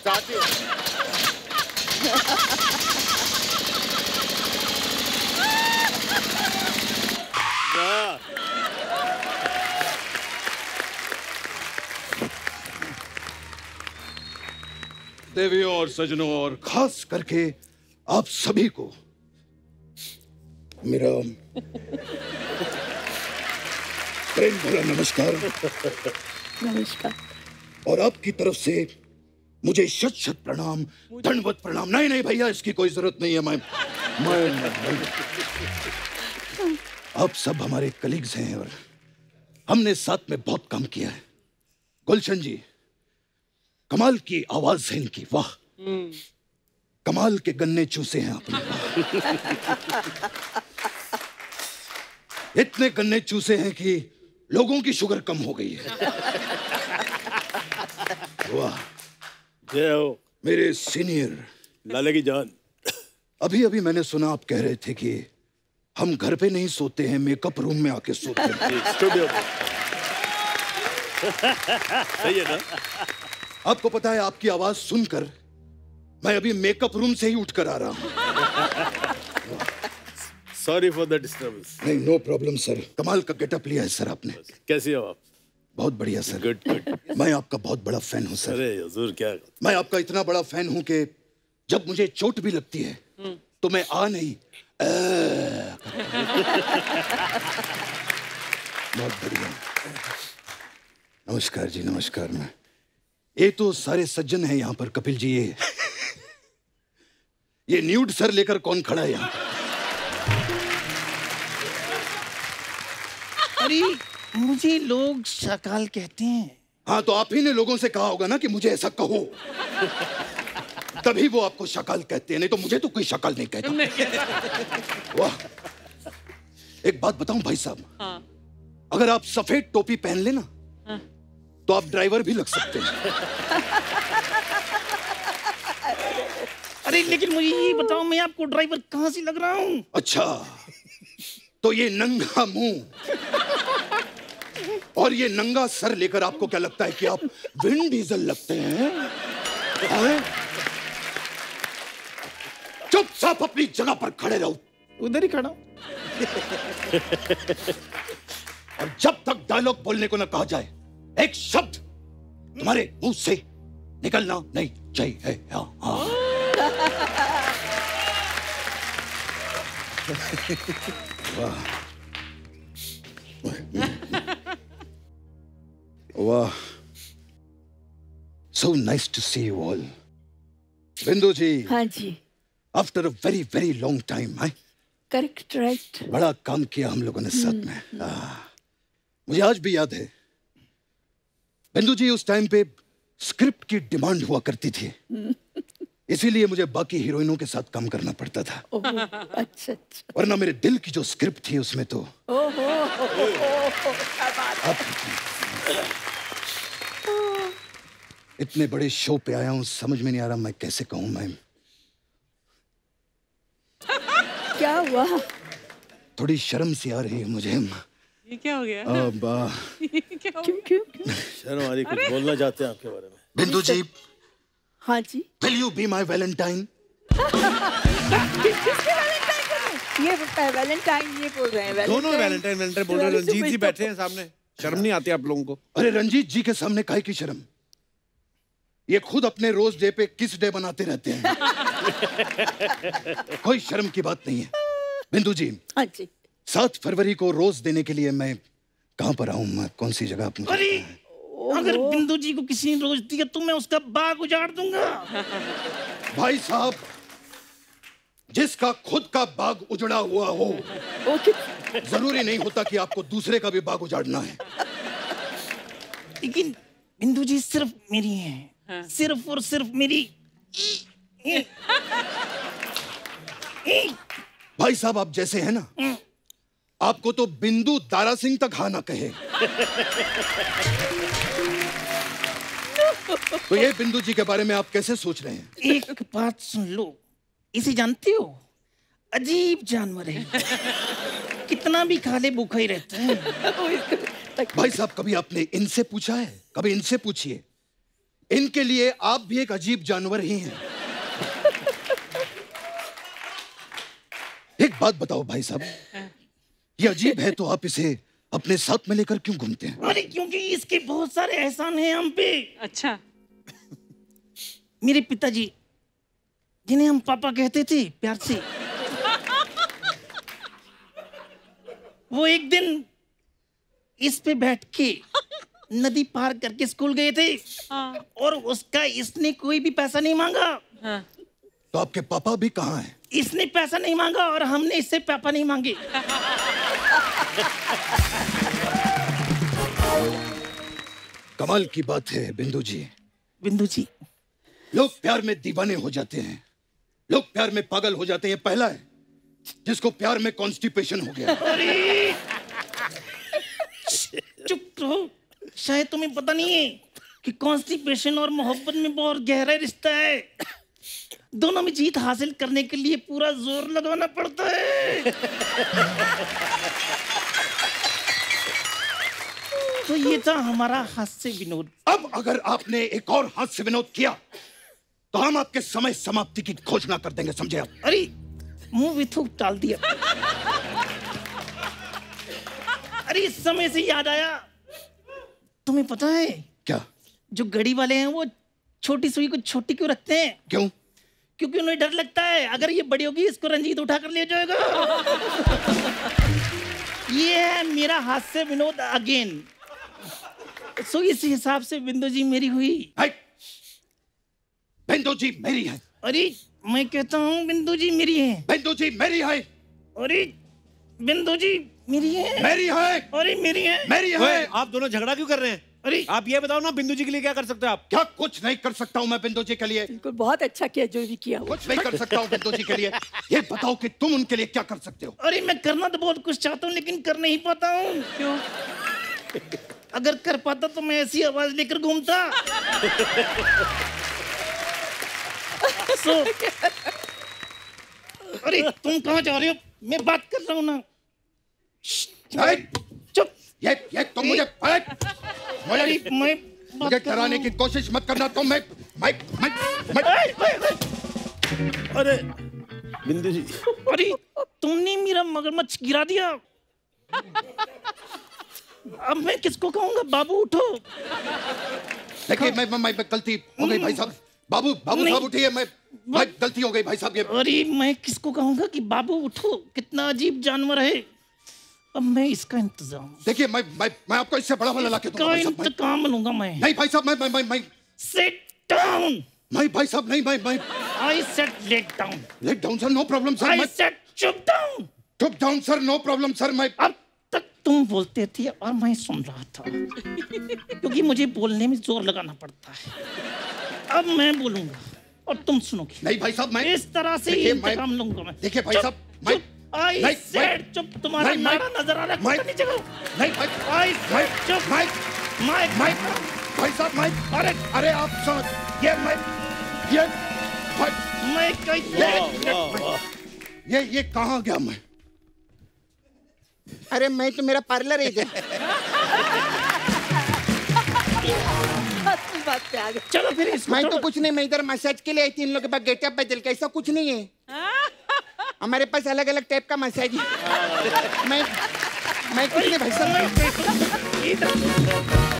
Start ही देवियों और सजनों और खास करके आप सभी को मेरा प्रेम भरा नमस्कार। नमस्कार। और आपकी तरफ से मुझे शत शत प्रणाम, दंडवत प्रणाम। नहीं नहीं भैया, इसकी कोई जरूरत नहीं है। मैं आप सब हमारे कलीग्स हैं और हमने साथ में बहुत काम किया है। गुलशन जी, कमाल की आवाज है इनकी, वाह। कमाल के गन्ने चूसे हैं आपने। इतने गन्ने चूसे हैं कि लोगों की शुगर कम हो गई है। वाह। जय हो मेरे सीनियर लाले की जान। अभी अभी मैंने सुना आप कह रहे थे कि हम घर पे नहीं सोते हैं, मेकअप रूम में आके सोते हैं। स्टूडियो में। सही है ना? आपको पता है, आपकी आवाज सुनकर मैं अभी मेकअप रूम से ही उठकर आ रहा हूँ। Sorry for the disturbance. नहीं, नो प्रॉब्लम सर। कमाल का गेटअप लिया है सर आपने। कैसे हो आप? बहुत बढ़िया सर। Good good. मैं आपका बहुत बड़ा फैन हूँ सर। अरे हुजूर, क्या? मैं आपका इतना बड़ा फैन हूँ कि जब मुझे चोट भी लगती है तो मैं आ नहीं बहुत बढ़िया। नमस्कार जी, नमस्कार। मैं ये तो सारे सज्जन हैं यहाँ पर। कपिल जी, ये न्यूड सर लेकर कौन खड़ा है यहाँ? अरे मुझे लोग शकाल कहते हैं। हाँ, तो आप ही ने लोगों से कहा होगा ना कि मुझे ऐसा कहो, तभी वो आपको शकाल कहते हैं, नहीं तो मुझे तो कोई शकाल नहीं कहता। वाह। एक बात बताऊं भाई साहब, हाँ। अगर आप सफेद टोपी पहन लेना हाँ, तो आप ड्राइवर भी लग सकते हैं। अरे लेकिन मुझे ये बताओ, मैं आपको ड्राइवर कहाँ से लग रहा हूँ? अच्छा, तो ये नंगा मुंह और ये नंगा सर लेकर आपको क्या लगता है कि आप विन डीजल लगते हैं? चुपचाप अपनी जगह पर खड़े रहो। उधर ही खड़ा हूं। और जब तक डायलॉग बोलने को न कहा जाए, एक शब्द तुम्हारे मुंह से निकलना नहीं चाहिए। वाह वाह, so nice to see you all. बिंदु जी। हाँ जी। After a very very long time, correct, right. बड़ा काम किया हम लोगों ने साथ में। मुझे आज भी याद है, बिंदु जी, उस टाइम पे स्क्रिप्ट की डिमांड हुआ करती थी, इसीलिए मुझे बाकी हीरोइनों के साथ काम करना पड़ता था। अच्छा अच्छा। वरना मेरे दिल की जो स्क्रिप्ट थी उसमें तो इतने बड़े शो पे आया हूँ, समझ में नहीं आ रहा मैं कैसे कहूँ। मैं क्या हुआ? थोड़ी शर्म सी आ रही है मुझे। ये क्या हो गया? क्यों क्यों? शर्म आ रही? कुछ बोलना चाहते हैं आपके बारे में? बिंदु जी। हाँ जी। Will you be my Valentine? ये वैलेंटाइन ये बोल रहे हैं। दोनों वैलेंटाइन बोल रहे हैं। रंजीत जी बैठे हैं सामने, शर्म नहीं आती आप लोगों को? अरे रंजीत जी के सामने काहे की शर्म? ये खुद अपने रोज डे पे किस डे बनाते रहते हैं। कोई शर्म की बात नहीं है। बिंदु जी। हाँ जी। 7 फरवरी को रोज देने के लिए मैं कहाँ पर आऊँ? मैं कौन सी जगह? आप अरे अगर बिंदु जी को किसी ने रोज दिया तो मैं उसका बाग उजाड़ दूंगा। भाई साहब, जिसका खुद का बाग उजड़ा हुआ हो, जरूरी नहीं होता कि आपको दूसरे का भी बाग उजाड़ना है। लेकिन बिंदु जी सिर्फ मेरी हैं। हाँ। सिर्फ और सिर्फ मेरी। भाई साहब, आप जैसे हैं ना, आपको तो बिंदु दारा सिंह तक हाँ ना कहे। तो ये बिंदु जी के बारे में आप कैसे सोच रहे हैं? एक बात सुन लो, इसे जानते हो? अजीब जानवर है, कितना भी खा ले भूखा ही रहता है। भाई साहब, कभी आपने इनसे पूछा है? कभी इनसे पूछिए, इनके लिए आप भी एक अजीब जानवर ही हैं। एक बात बताओ भाई साहब, ये अजीब है तो आप इसे अपने साथ में लेकर क्यों घूमते हैं? अरे क्योंकि इसके बहुत सारे एहसान हैं हम पे। अच्छा। मेरे पिताजी, जिन्हें हम पापा कहते थे प्यार से, वो एक दिन इस पे बैठ के नदी पार करके स्कूल गए थे। हाँ। और उसका इसने कोई भी पैसा नहीं मांगा। हाँ। तो आपके पापा भी कहाँ हैं? इसने पैसा नहीं मांगा और हमने इससे पापा नहीं मांगे। कमाल की बात है बिंदु जी। बिंदु जी, लोग प्यार में दीवाने हो जाते हैं, लोग प्यार में पागल हो जाते हैं। पहला है जिसको प्यार में कॉन्स्टिपेशन हो गया। अरे चुप रहो, शायद तुम्हें पता नहीं है कि कॉन्स्टिपेशन और मोहब्बत में बहुत गहरा रिश्ता है। दोनों में जीत हासिल करने के लिए पूरा जोर लगाना पड़ता है। तो ये था हमारा हास्य विनोद। अब अगर आपने एक और हास्य विनोद किया तो हम आपके समय समाप्ति की घोषणा कर देंगे, समझे आप? अरे मुंह में थूक डाल दिया। अरे इस समय से याद आया, तुम्हें पता है क्या? जो गड़ी वाले हैं वो छोटी सुई को छोटी क्यों रखते हैं? क्यों? क्योंकि उन्हें डर लगता है अगर ये बड़ी होगी इसको रंजीत उठा कर ले जाएगा। ये है मेरा हास्य विनोद अगेन। सो इस हिसाब से बिंदु जी मेरी हुई। बिंदु जी मेरी है। अरे मैं कहता हूँ बिंदु जी मेरी है। बिंदु जी मेरी है। अरे बिंदु जी मेरी है। मेरी है। अरे मेरी है। मेरी ओए, है। आप दोनों झगड़ा क्यों कर रहे हैं? अरे आप ये बताओ ना, बिंदु जी के लिए क्या कर सकते हो आप? क्या कुछ नहीं कर सकता हूँ मैं बिंदु जी के लिए? बिल्कुल, बहुत अच्छा किया जो भी किया वो। कुछ नहीं कर सकता हूँ बिंदु जी के लिए। ये बताओ कि तुम उनके लिए क्या कर सकते हो? अरे मैं करना तो बहुत कुछ चाहता हूँ लेकिन कर नहीं पाता हूँ। क्यों? अगर कर पाता तो मैं ऐसी आवाज लेकर घूमता। अरे तुम कहाँ जा रहे हो? मैं बात कर रहा हूँ ना। चुप। ये तुम मुझे अरे मैं मुझे डराने की कोशिश मत करना। तुम मैं अरे बिंदु जी, अरे तुमने मेरा मगरमच्छ गिरा दिया। अब मैं किसको कहूँगा? बाबू उठो। देखिए मैं गलती हो गई भाई साहब। बाबू साहब उठिए। मैं गलती हो गई भाई साहब। ये अरे मैं किसको कहूँगा कि बाबू उठो? कितना अजीब जानवर है। अब मैं इसका इंतजाम। देखिए मैं आपको इससे बड़ा वाला लाके दूंगा भाई साहब। इंतकाम लूंगा मैं। नहीं भाई साहब, मैं सिट डाउन। नहीं भाई साहब, नहीं मैं I said let down. Let down sir, no problem sir. I said चुप डाउन। चुप down sir, no problem sir. मैं अब तक तुम बोलते थे और मैं सुन रहा था क्योंकि मुझे बोलने में जोर लगाना पड़ता है। अब मैं बोलूंगा और तुम सुनोगे। नहीं भाई साहब, मैं इस तरह से इंतकाम लूंगा मैं। देखिए भाई साहब, मैं आई सेड चुप। तुम्हारा नारा नजर आ रहा है। नहीं जगह। नहीं भाई, आई सेड चुप। माइक भाई साहब, माइक। अरे आप समझ ये मैं कहाँ गया मैं? अरे मैं तो मेरा पार्लर है इधर। बात पे आ गए। चलो फिर इसको मैं तो कुछ नहीं, मैं इधर मसाज के लिए आई थी। इन लोगों के पास गेटअप बदल के, ऐसा कुछ नहीं है। हमारे पास अलग अलग टाइप का मसाज है। मैं कुछ नहीं भाई साहब।